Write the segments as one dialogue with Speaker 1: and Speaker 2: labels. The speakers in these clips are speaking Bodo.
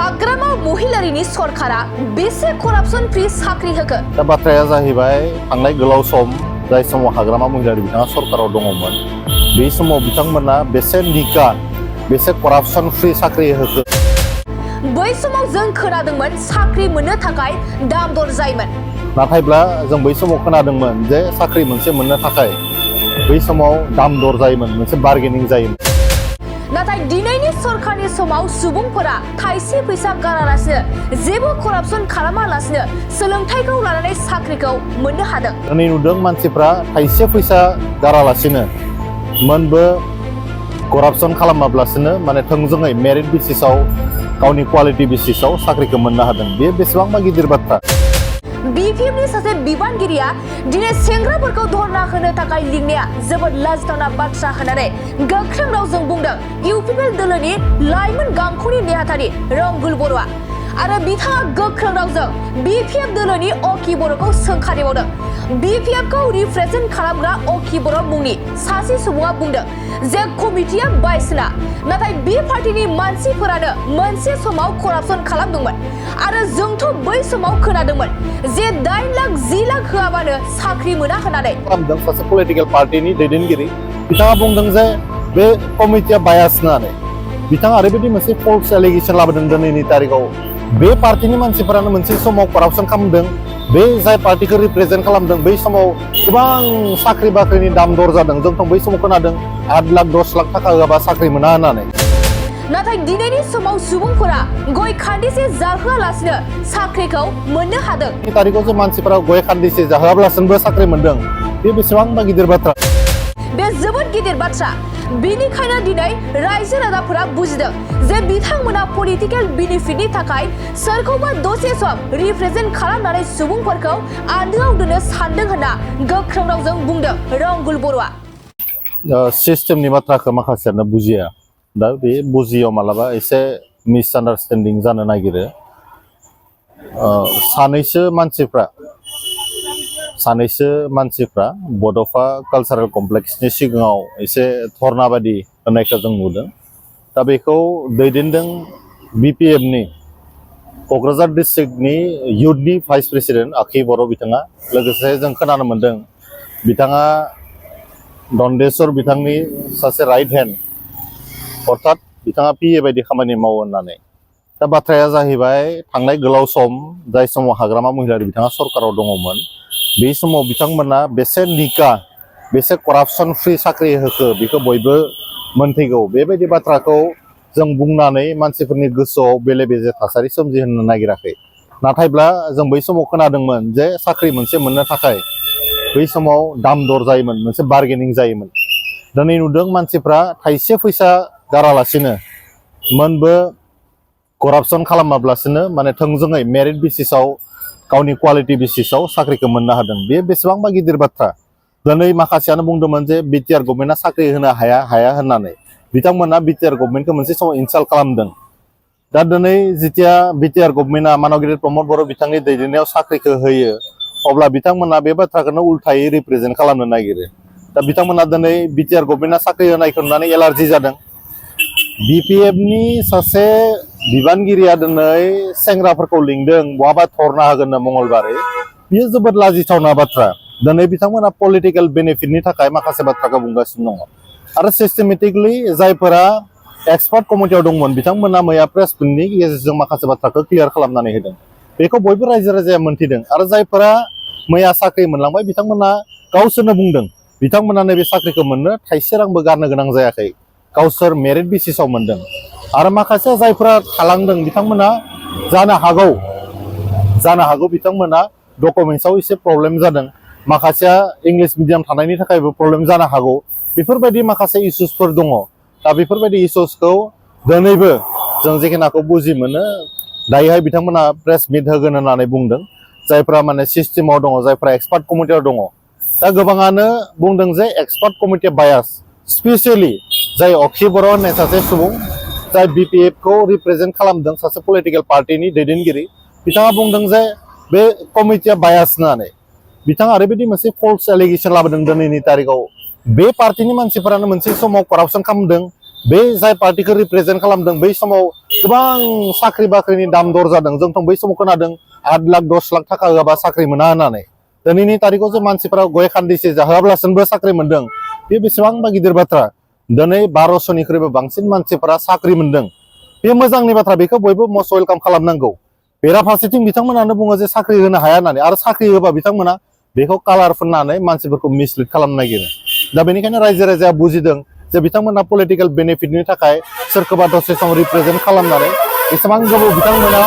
Speaker 1: हाग्रामा महिलारिनि सरकारा बेसे करापसन फ्री साख्रि होखो?
Speaker 2: दा बाथ्राया जाहैबाय थांनाय गोलाव सम जाय समाव हाग्रामा महिलारि बिथाङा सरकाराव दङमोन बे समाव बिथांमोना बेसे निका बेसे करापसन फ्री साख्रि होखो?
Speaker 1: बै समाव जों खोनादोंमोन साख्रि मोननो थाखाय दाम दर जायोमोन।
Speaker 2: नाथायब्ला जों बै समाव खोनादोंमोन जे साख्रि मोनसे मोननो थाखाय बै समाव दाम दर जायोमोन, मोनसे बार्गेनिं जायोमोन।
Speaker 1: नाथाय दिनैनि सरकारनि समाव सुबुंफोरा थाइसे फैसा गारालासिनो जेबो करापसन खालामालासिनो सोलोंथाइखौ लानानै साख्रिखौ मोननो हादों।
Speaker 2: दिनै नुदों मानसिफ्रा थाइसे फैसा गारालासिनो मोनबो करापसन खालामाब्लासिनो माने थोंजोङै मेरिट बेसिसाव गावनि क्वालिटी बेसिसाव साख्रिखौ मोननो हादों। बे बेसेबांबा गिदिर बाथ्रा।
Speaker 1: बिपिएफनि सासे बिबानगिरिया दिनै सेंग्राफोरखौ धरना होनो थाखाय लिंनाया जोबोद लाजिथावना बाथ्रा होननानै गोख्रों रावजों बुंदों इउपिपिएल दोलोनि लाइमोन गांखंनि नेहाथारि रंगुल बर'आ। आरो बिथाङा गोख्रों रावजों बिपिएफ दोलोनि अखि बर'खौ सोंखारिबावदों। बिपिएफखौ रिप्रेजेन्ट खालामग्रा अखि बर' मुंनि सासे सुबुङा बुंदों जे कमिटिया बायसना, नाथाय बे पार्टिनि मानसिफोरानो मोनसे समाव करापसन खालामदोंमोन आरो जोंथ' बै समाव खोनादोंमोन जे 8 लाख 10 लाख होआबानो साख्रि मोना होननानै।
Speaker 2: सासे पलिटिकल पार्टिनि दैदेनगिरि बिथाङा बुंदों जे बे कमिटिया बायास होननानै। बिथाङा ओरैबायदि मोनसे फल्स एलिगेसन लाबोदों दिनैनि तारिखाव बे पार्टिनि मानसिफोरानो मोनसे समाव करापसन खालामदों, बे जाय पार्टिखौ रिप्रेजेन्ट खालामदों बै समाव गोबां साख्रि बाख्रिनि दाम दर जादों। जोंथ' बै समाव खोनादों 8 लाख 10 लाख थाखा होआबा साख्रि मोना होननानै।
Speaker 1: नाथाय दिनैनि समाव सुबुंफोरा गय खान्दिसे जाहोआलासिनो साख्रिखौ मोननो हादों।
Speaker 2: तारिखाव जे मानसिफोरा गय खान्दिसे जाहोआब्लासिनोबो साख्रि मोनदों, बे बेसेबांबा गिदिर बाथ्रा।
Speaker 1: बे जोबोद गिदिर बाथ्रा। बेनिखायनो दिनै रायजो राजाफोरा बुजिदों जे बिथांमोना पलिटिकेल बेनिफिटनि थाखाय सोरखौबा दसे सम रिप्रेजेन्ट खालामनानै सुबुंफोरखौ आन्दोआव दोननो सानदों होनना गोख्रों रावजों बुंदों रंगुल बर'आ।
Speaker 2: सिस्टेमनि बाथ्राखौ माखासेयानो बुजिया। दा बे बुजियाव मालाबा एसे मिसआन्डारस्टेन्डिं जानो नागिरो। सानैसो मानसिफ्रा बड'फा कालचारेल कमप्लेक्सनि सिगाङाव एसे धर्ना बायदि होनायखौ जों नुदों। दा बेखौ दैदेनदों बिपिएफनि क'क्राझार डिस्ट्रिक्टनि इयुथनि भाइस प्रेसिडेन्ट आखि बर' बिथाङा। लोगोसे जों खोनानो मोन्दों बिथाङा दन्देस्वर बिथांनि सासे राइट हेन्ड, अर्थात बिथाङा पिए बायदि खामानि मावो होननानै। दा बाथ्राया जाहैबाय थांनाय गोलाव सम जाय समाव हाग्रामा महिलारि बिथाङा सरकाराव दङमोन बे समाव बिथांमोना बेसे निका बेसे करापसन फ्री साख्रि होखो बेखौ बयबो मोनथिगौ। बेबायदि बाथ्राखौ जों बुंनानै मानसिफोरनि गोसोआव बेले बेजे थासारि सोमजिहोनो नागिराखै। नाथायब्ला जों बै समाव खोनादोंमोन जे साख्रि मोनसे मोननो थाखाय बै समाव दाम दर जायोमोन, मोनसे बार्गेनिं जायोमोन। दिनै नुदों मानसिफ्रा थाइसे फैसा गारालासिनो मोनबो करापसन खालामाब्लासिनो माने थोंजोङै मेरिट बेसिसाव गावनि क्वालिटी बेसिसाव साख्रिखौ मोननो हादों। बे बेसेबांबा गिदिर बाथ्रा। दिनै माखासेयानो बुंदोंमोन जे बिटिआर गभर्नमेन्टआ साख्रि होनो हाया होननानै। बिथांमोना बिटिआर गभर्नमेन्टखौ मोनसे समाव इनसाल्ट खालामदों। दा दिनै जेथिया बिटिआर गभर्नमेन्टआ मानगिरि प्रमद बर' बिथांनि दैदेननायाव साख्रिखौ होयो अब्ला बिथांमोना बे बाथ्राखौनो उल्थायै रिप्रेजेन्ट खालामनो नागिरो। दा बिथांमोना दिनै बिटिआर गभर्नमेन्टआ साख्रि होनायखौ नुनानै एलार्जि जादों। बिपिएफनि सासे बिबानगिरिया दिनै सेंग्राफोरखौ लिंदों बहाबा धरना होगोननो मंगलबारै। बियो जोबोद लाजिथावना बाथ्रा। दिनै बिथांमोना पलिटिकेल बेनिफिटनि थाखाय माखासे बाथ्राखौ बुंगासिनो दङ। आरो सिस्टेमेटिकलि जायफोरा एक्सपार्ट कमिटियाव दंमोन बिथांमोना मैया प्रेस मिटनि गेजेरजों माखासे बाथ्राखौ क्लियार खालामनानै होदों। बेखौ बयबो रायजो राजाया मोनथिदों। आरो जायफोरा मैया साख्रि मोनलांबाय बिथांमोना गावसोरनो बुंदों बिथांमोना नैबे साख्रिखौ मोननो थाइसे रांबो गारनो गोनां जायाखै, गावसोर मेरिट बेसिसाव मोनदों। आरो माखासे जायफोरा थालांदों बिथांमोना जानो हागौ बिथांमोना डकुमेन्ट्सआव एसे प्रब्लेम जादों, माखासेया इंलिश मिडियाम थानायनि थाखायबो प्रब्लेम जानो हागौ। बेफोरबायदि माखासे इस्युसफोर दङ। दा बेफोरबायदि इस्युसखौ दिनैबो जों जेखिनाखौ बुजि मोनो दायोहाय बिथांमोना प्रेस मिट होगोन होननानै बुंदों। जायफ्रा माने सिस्टेमाव दङ, जायफ्रा एक्सपार्ट कमिटियाव दङ। दा गोबाङानो बुंदों जे एक्सपार्ट कमिटिया बायास, स्पेसियेलि जाय अखि बर' होननाय सासे सुबुं जाय बिपिएफखौ रिप्रेजेन्ट खालामदों, सासे पलिटिकेल पार्टिनि दैदेनगिरि। बिथाङा बुंदों जे बे कमिटिया बायास होननानै। बिथाङा ओरैबायदि मोनसे फल्स एलिगेसन लाबोदों दिनैनि तारिखाव बे पार्टिनि मानसिफोरानो मोनसे समाव करापसन खालामदों, बे जाय पार्टिखौ रिप्रेजेन्ट खालामदों बै समाव गोबां साख्रि बाख्रिनि दाम दर जादों जोंथ' बै समाव खोनादों 8 लाख 10 लाख थाखा होआबा साख्रि मोना होननानै दिनैनि तारिखाव जे मानसिफोरा गय खान्दिसे जाहोआब्लासिनोबो साख्रि मोनदों बे बेसेबांबा गिदिर बाथ्रा दिनै 1200निख्रुइबो बांसिन मानसिफोरा साख्रि मोनदों बे मोजांनि बाथ्रा बेखौ बयबो मस्ट वेलकाम खालामनांगौ बेराफारसेथिं बिथांमोनानो बुङो जे साख्रि होनो हाया होननानै आरो साख्रि होबा बिथांमोना बेखौ कालार फुननानै मानसिफोरखौ मिसलिड खालामनो नागिरो दा बेनिखायनो रायजो राजाया बुजिदों जे बिथांमोना पलिटिकेल बेनिफिटनि थाखाय सोरखौबा दसे सम रिप्रेजेन्ट खालामनानै एसेबां गोबाव बिथांमोना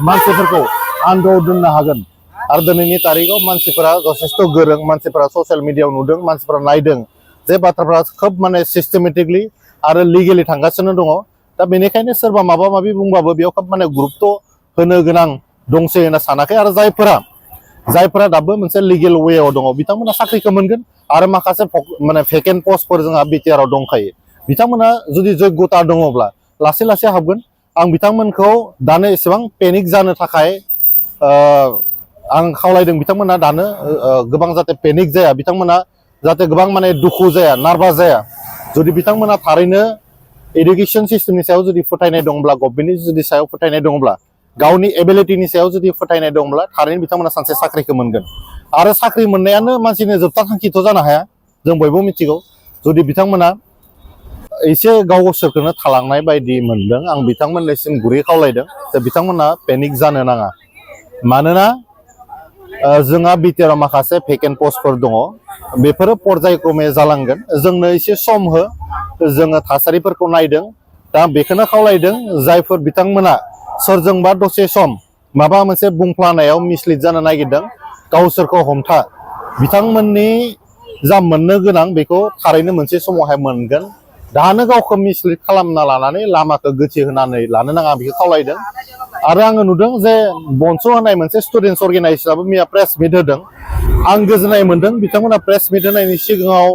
Speaker 2: मानसिफोरखौ आन्दोआव दोननो हागोन आरो दिनैनि तारिखाव मानसिफोरा जथेस्थ' गोरों मानसिफोरा ससियेल मिडियायाव नुदों मानसिफोरा नायदों जे बाथ्राफोरा खोब माने सिस्टेमेटिकलि आरो लिगेलि थांगासिनो दङ दा बेनिखायनो सोरबा माबा माबि बुंबाबो बेयाव खोब माने गुरुत्व होनो गोनां दंसै होनना सानाखै आरो जायफोरा दाबो मोनसे लिगेल वेआव दङ बिथांमोना साख्रिखौ मोनगोन आरो माखासे माने भेकेन्ट पस्टफोर जोंहा बिटिआरआव दंखायो बिथांमोना जुदि जग्यता दङब्ला लासै लासै हाबगोन आं बिथांमोनखौ दानो एसेबां पेनिक जानो थाखाय आं खावलायदों बिथांमोना दानो गोबां जाहाथे पेनिक जाया बिथांमोना जाहाथे गोबां माने दुखु जाया नार्भास जाया जुदि बिथांमोना थारैनो एडुकेशन सिस्टेमनि सायाव जुदि फोथायनाय दंब्ला गभर्नमेन्टनि जुदि सायाव फोथायनाय दंब्ला गावनि एबिलिटिनि सायाव जुदि फोथायनाय दंब्ला थारैनो बिथांमोना सानसे साख्रिखौ मोनगोन आरो साख्रि मोननायानो मानसिनि जोबथा थांखिथ' जानो हाया जों बयबो मिथिगौ जुदि बिथांमोना एसे गावसोरखौनो थालांनाय बायदि मोनदों आं बिथांमोननिसिम गुरै खावलायदों जे बिथांमोना पेनिक जानो नाङा मानोना जोंहा बिटिआरआव माखासे भेकेन्ट पस्टफोर दङ बेफोरो पर्यायक्रमे जालांगोन जोंनो एसे सम हो जोङो थासारिफोरखौ नायदों दा बेखौनो खावलायदों जायफोर बिथांमोना सोरजोंबा दसे सम माबा मोनसे बुंफ्लानायाव मिसलिड जानो नागिरदों गावसोरखौ हमथा बिथांमोननि जा मोननो गोनां बेखौ थारैनो मोनसे समावहाय मोनगोन दानो गावखौ मिसलिड खालामना लानानै लामाखौ गोथि होनानै लानो नाङा बेखौ खावलायदों आरो आङो नुदों जे बनस' होनाय मोनसे स्टुडेन्टस अर्गेनाइजेसनाबो मैया प्रेस मिट होदों आं गोजोननाय मोनदों बिथांमोना प्रेस मिट होनायनि सिगाङाव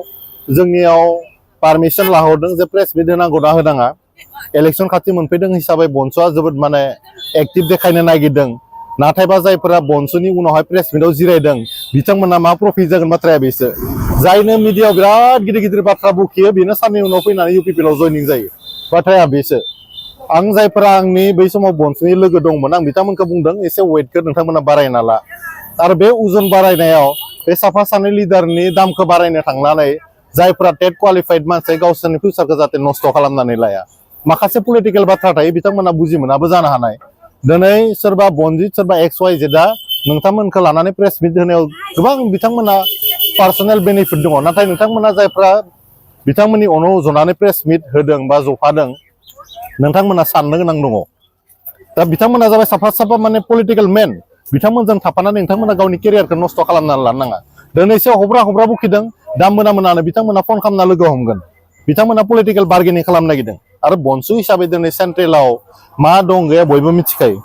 Speaker 2: जोंनियाव पारमिसन लाहरदों जे प्रेस मिट होनांगौ ना होनाङा इलेक्सन खाथि मोनफैदों हिसाबै बनस'आ जोबोद माने एक्टिभ देखायनो नागिरदों नाथायबा जायफोरा बनस'नि उनावहाय प्रेस मिटआव जिरायदों बिथांमोना मा प्रफिट जागोन बाथ्राया बेसो जायनो मिडियाआव बिराद गिदिर गिदिर बाथ्रा बुखियो बेनो साननै उनाव फैनानै इउपिपिएलआव जयनिं जायो बाथ्राया बेसो आं जायफोरा आंनि बै समाव बनस'नि लोगो दंमोन आं बिथांमोनखौ बुंदों एसे वेटखौ नोंथांमोना बारायना ला आरो बे उजन बारायनायाव बे साफा सानै लिडारनि दामखौ बारायनो थांनानै जायफोरा टेट क्वालिफाइड मानसि गावसोरनि फिउचारखौ जाहाथे नस्थ' खालामनानै लाया माखासे पलिटिकेल बाथ्रा थायो बिथांमोना बुजि मोनाबो जानो हानाय दिनै सोरबा बनजित सोरबा एक्स वाइ जेदआ नोंथांमोनखौ लानानै प्रेस मिट होनायाव गोबां बिथांमोना पार्सनेल बेनिफिट दङ नाथाय नोंथांमोना जायफ्रा बिथांमोननि उनाव जनानै प्रेस मिट होदों बा जफादों नोंथांमोना साननो गोनां दङ दा बिथांमोना जाबाय साफा साफा माने पलिटिकेल मेन बिथांमोनजों थाफानानै नोंथांमोना गावनि केरियारखौ नस्थ' खालामनानै लानो नाङा दिनैसो हब्रा बुखिदों दा मोनानो बिथांमोना फन खालामना लोगो हमगोन बिथांमोना पलिटिकेल बार्गेनिं खालामनो नागिरदों आरो बनस' हिसाबै दिनै सेन्ट्रेलाव मा दं गैया बयबो मिथिखायो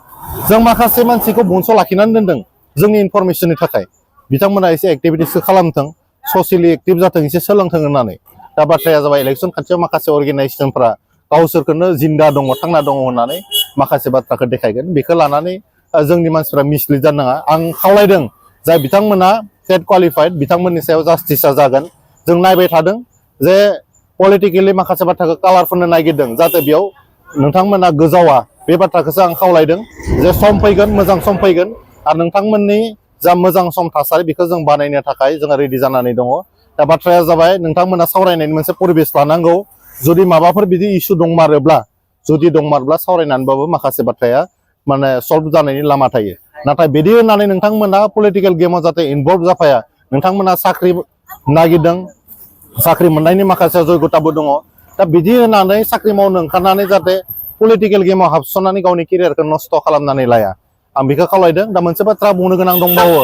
Speaker 2: जों माखासे मानसिखौ बनस' लाखिनानै दोनदों जोंनि इनफरमेसननि थाखाय बिथांमोना एसे एक्टिभिटिसखौ खालामथों ससियेलि एक्टिभ जाथों एसे सोलोंथों होननानै दा बाथ्राया जाबाय इलेक्सन खाथियाव माखासे अर्गेनाइजेसनफ्रा गावसोरखौनो जिंदा दङ थांना दङ होननानै माखासे बाथ्राखौ देखायगोन बेखौ लानानै जोंनि मानसिफ्रा मिसलिड जानो नाङा आं खावलायदों जाय बिथांमोना टेट क्वालिफाइड बिथांमोननि सायाव जास्टिसा जागोन जों नायबाय थादों जे पलिटिकेलि माखासे बाथ्राखौ कालार फुननो नागिरदों जाहाथे बेयाव नोंथांमोना गोजावा बे बाथ्राखौसो आं खावलायदों जे सम फैगोन मोजां सम फैगोन आरो नोंथांमोननि जा मोजां सम थासारि बेखौ जों बानायनो थाखाय जोङो रेडि जानानै दङ दा बाथ्राया जाबाय नोंथांमोना सावरायनायनि मोनसे परिबेस लानांगौ जुदि माबाफोर बिदि इसु दंमारोब्ला सावरायनानैबाबो माखासे बाथ्राया माने सल्भ जानायनि लामा थायो नाथाय बिदि होननानै नोंथांमोना पलिटिकेल गेमाव जाहाथे इनभल्भ जाफाया नोंथांमोना साख्रि नागिरदों साख्रि मोननायनि माखासे जयगताबो दङ दा बिदि होननानै साख्रि मावनो ओंखारनानै जाहाथे पलिटिकेल गेमाव हाबसननानै गावनि केरियारखौ नस्थ' खालामनानै लाया आं बेखौ खावलायदों दा मोनसे बाथ्रा बुंनो गोनां दंबावो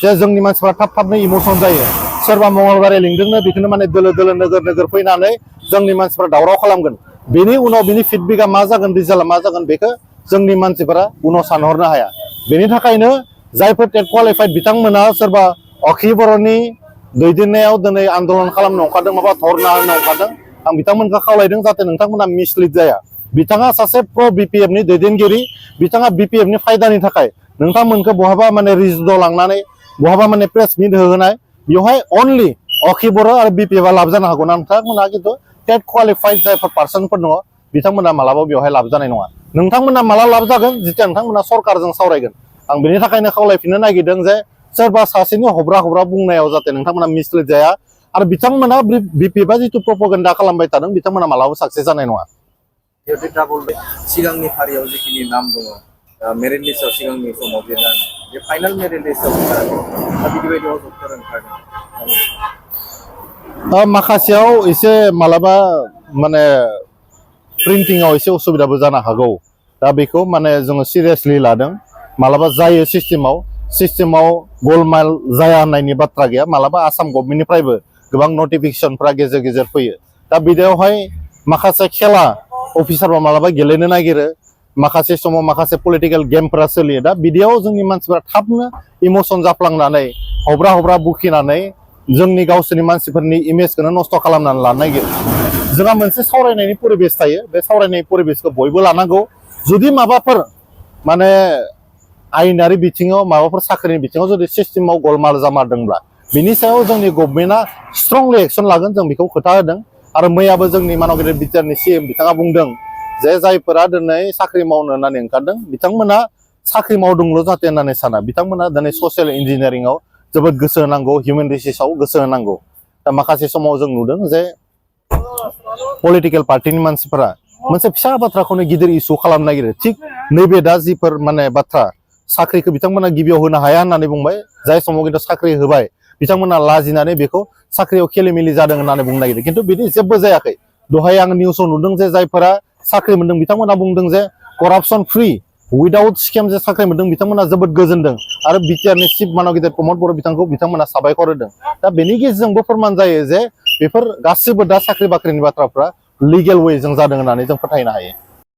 Speaker 2: जे जोंनि मानसिफ्रा थाबनो इमोसन जायो सोरबा मंगलबारै लिंदोंनो बेखौनो माने दोलो नोगोर फैनानै जोंनि मानसिफ्रा दावराव खालामगोन बेनि उनाव बिनि फिडबेकआ मा जागोन रिजाल्टआ मा जागोन बेखौ जोंनि मानसिफोरा उनाव सानहरनो हाया बेनि थाखायनो जायफोर टेट क्वालिफाइड बिथांमोना सोरबा अखि बर'नि दैदेननायाव दिनै आन्दलन खालामनो ओंखारदों माबा धरना होनो ओंखारदों आं बिथांमोनखौ खावलायदों जाहाथे नोंथांमोना मिसलिड जाया बिथाङा सासे प्र बिपिएफनि दैदेनगिरि बिथाङा बिपिएफनि फायदानि थाखाय नोंथांमोनखौ बहाबा माने रिजदआव लांनानै बहाबा माने प्रेस मिट होहोनाय बेवहाय अनलि अखि बर' आरो बिपिएफआ लाब जानो हागौ ना नोंथांमोना खिन्थु टेट क्वालिफाइड जायफोर पार्सनफोर दङ बिथांमोना मालाबा बेवहाय लाब जानाय नङा नोंथांमोना माला लाब जागोन जिथिया नोंथांमोना सरकारजों सावरायगोन आं बेनि थाखायनो खावलायफिननो नागिरदों जे सोरबा सासेनि हब्रा हब्रा बुंनायाव जाहाथे नोंथांमोना मिसलिड जाया आरो बिथांमोना बिपिएफआ जिथु प्रपगेन्डा खालामबाय थादों बिथांमोना मालाबा साक्सेस जानाय नङा
Speaker 3: जिहेतु डाबल सिगांनि फारियाव जिखिनि नाम दङ मेरिट लिस्टआव सिगांनि समाव बे फाइनाल मेरिट लिस्टआव ओंखाराखै दा बिदि बायदि अजदफोर ओंखारदों
Speaker 2: माखासेयाव एसे मालाबा माने प्रिन्टिंआव एसे उसुबिदाबो जानो हागौ दा बेखौ माने जोङो सिरियासलि लादों मालाबा जायो सिस्टेमाव गलमाल जाया होननायनि बाथ्रा गैया मालाबा आसाम गभर्नमेन्टनिफ्रायबो गोबां नटिफिकेसनफ्रा गेजेर गेजेर फैयो दा बिदियावहाय माखासे खेला अफिसारफ्रा मालाबा गेलेनो नागिरो माखासे समाव माखासे पलिटिकेल गेमफोरा सोलियो दा बिदियाव जोंनि मानसिफ्रा थाबनो इमोसन जाफ्लांनानै हब्रा हब्रा बुखिनानै जोंनि गावसोरनि मानसिफोरनि इमेजखौनो नस्थ' खालामनानै लानो नागिरो जोंहा मोनसे सावरायनायनि परिबेस थायो बे सावरायनाय परिबेसखौ बयबो लानांगौ जुदि माबाफोर माने आयेनारि बिथिङाव माबाफोर साख्रिनि बिथिङाव जुदि सिस्टेमाव गलमाल जामारदोंब्ला बिनि सायाव जोंनि गभर्नमेन्टआ स्ट्रंलि एक्सन लागोन जों बेखौ खोथा होदों आरो मैयाबो जोंनि मानगिरि बिटिआरनि सिएम बिथाङा बुंदों जे जायफोरा दिनै साख्रि मावनो होननानै ओंखारदों बिथांमोना साख्रि मावदोंल' जाहाथे होननानै साना बिथांमोना दिनै ससियेल इन्जिनियारिंआव जोबोद गोसो होनांगौ हिउमेन रिसोर्सआव गोसो होनांगौ दा माखासे समाव जों नुदों जे पलिटिकेल पार्टिनि मानसिफोरा मोनसे फिसा बाथ्राखौनो गिदिर इस्यु खालामनो नागिरो थिग नैबे दा जिफोर माने बाथ्रा साख्रिखौ बिथांमोना गिबियाव होनो हाया होननानै बुंबाय जाय समाव खिन्थु साख्रि होबाय बिथांमोना लाजिनानै बेखौ साख्रियाव खेलिमेलि जादों होननानै बुंनो नागिरदों खिन्थु बिदि जेबो जायाखै दहाय आं निउसाव नुदों जे जायफोरा साख्रि मोनदों बिथांमोना बुंदों जे करापसन फ्रि उइदाउट स्केम जे साख्रि मोनदों बिथांमोना जोबोद गोजोनदों आरो बिटिआरनि चिफ मानगिरि प्रमद बर' बिथांमोना साबायखर होदों दा बेनि गेजेरजोंबो फोरमान जायो जे बेफोर गासिबो दा साख्रि बाख्रिनि बाथ्राफ्रा लिगेल वेजों जादों होननानै जों फोथायनो हायो